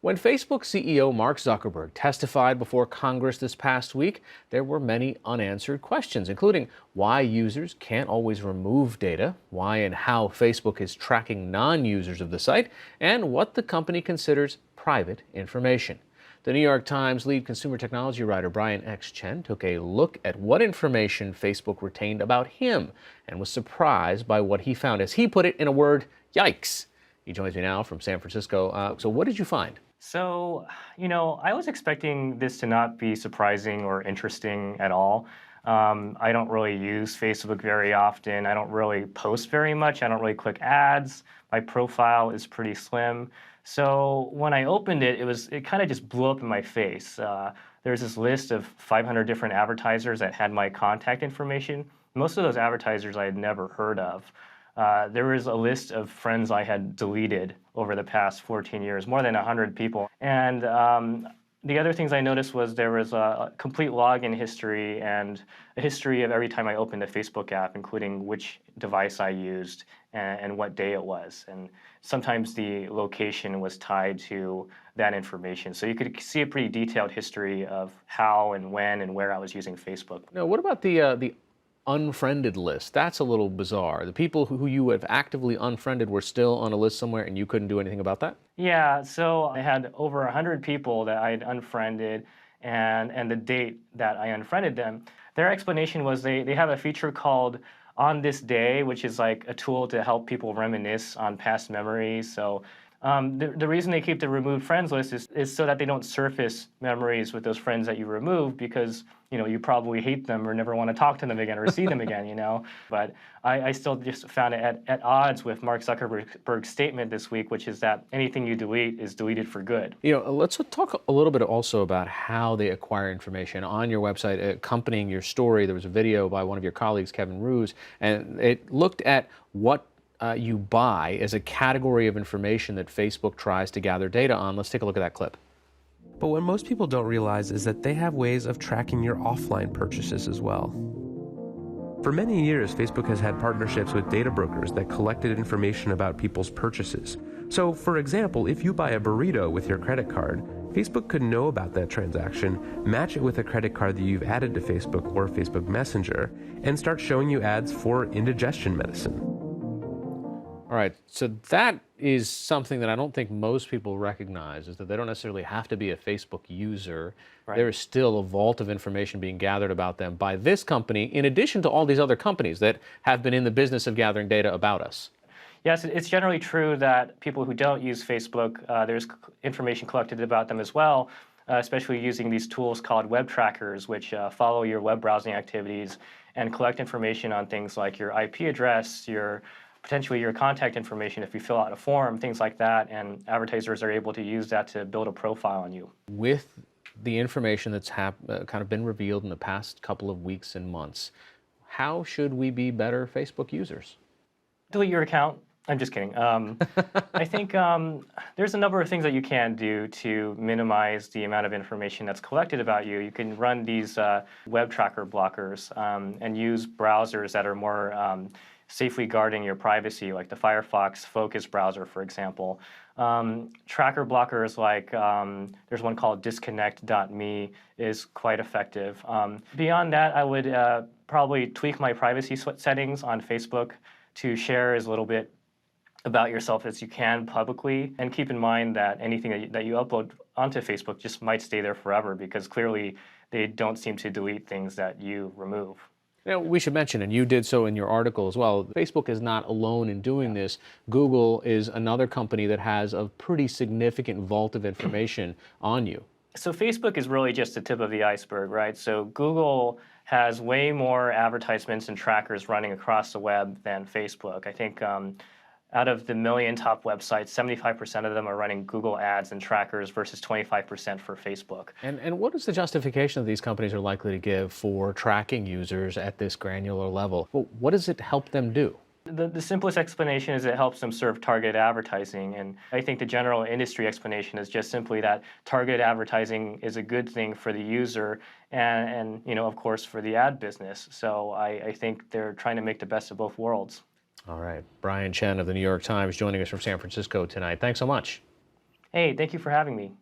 When Facebook CEO Mark Zuckerberg testified before Congress this past week, there were many unanswered questions, including why users can't always remove data, why and how Facebook is tracking non-users of the site, and what the company considers private information. The New York Times lead consumer technology writer Brian X. Chen took a look at what information Facebook retained about him and was surprised by what he found. As he put it in a word, yikes. He joins me now from San Francisco. So what did you find? I was expecting this to not be surprising or interesting at all. I don't really use Facebook very often. I don't really post very much. I don't really click ads. My profile is pretty slim. So when I opened it, it kind of just blew up in my face. There's this list of 500 different advertisers that had my contact information. Most of those advertisers I had never heard of. There was a list of friends I had deleted over the past 14 years, more than 100 people. And the other things I noticed was there was a complete login history and a history of every time I opened the Facebook app, including which device I used and what day it was. And sometimes the location was tied to that information. So you could see a pretty detailed history of how and when and where I was using Facebook. Now, what about the unfriended list? That's a little bizarre. The people who you have actively unfriended were still on a list somewhere and you couldn't do anything about that? Yeah, so I had over 100 people that I had unfriended and the date that I unfriended them. Their explanation was they have a feature called On This Day, which is like a tool to help people reminisce on past memories. So the reason they keep the removed friends list is so that they don't surface memories with those friends that you remove because you probably hate them or never want to talk to them again or see them again. But I still just found it at odds with Mark Zuckerberg's statement this week, which is that anything you delete is deleted for good. Let's talk a little bit also about how they acquire information. On your website, accompanying your story, there was a video by one of your colleagues, Kevin Roos, and it looked at what you buy as a category of information that Facebook tries to gather data on. Let's take a look at that clip. But what most people don't realize is that they have ways of tracking your offline purchases as well. For many years, Facebook has had partnerships with data brokers that collected information about people's purchases. So, for example, if you buy a burrito with your credit card, Facebook could know about that transaction, match it with a credit card that you've added to Facebook or Facebook Messenger, and start showing you ads for indigestion medicine. All right, so that is something that I don't think most people recognize, is that they don't necessarily have to be a Facebook user. Right. There is still a vault of information being gathered about them by this company, in addition to all these other companies that have been in the business of gathering data about us. Yes, it's generally true that people who don't use Facebook, there's information collected about them as well, especially using these tools called web trackers, which follow your web browsing activities and collect information on things like your IP address, potentially your contact information if you fill out a form, things like that, and advertisers are able to use that to build a profile on you. With the information that's kind of been revealed in the past couple of weeks and months, how should we be better Facebook users? Delete your account. I'm just kidding. I think there's a number of things that you can do to minimize the amount of information that's collected about you. You can run these web tracker blockers and use browsers that are more safely guarding your privacy, like the Firefox Focus browser, for example. Tracker blockers like there's one called disconnect.me is quite effective. Beyond that, I would probably tweak my privacy settings on Facebook to share as little bit about yourself as you can publicly, and keep in mind that anything that you upload onto Facebook just might stay there forever because clearly they don't seem to delete things that you remove. Now, we should mention, and you did so in your article as well, Facebook is not alone in doing this. Google is another company that has a pretty significant vault of information on you. So Facebook is really just the tip of the iceberg, right? So Google has way more advertisements and trackers running across the web than Facebook. I think out of the million top websites, 75% of them are running Google ads and trackers versus 25% for Facebook. And what is the justification that these companies are likely to give for tracking users at this granular level? Well, what does it help them do? The simplest explanation is it helps them serve targeted advertising. And I think the general industry explanation is just simply that targeted advertising is a good thing for the user and of course, for the ad business. So I think they're trying to make the best of both worlds. All right. Brian Chen of the New York Times joining us from San Francisco tonight. Thanks so much. Hey, thank you for having me.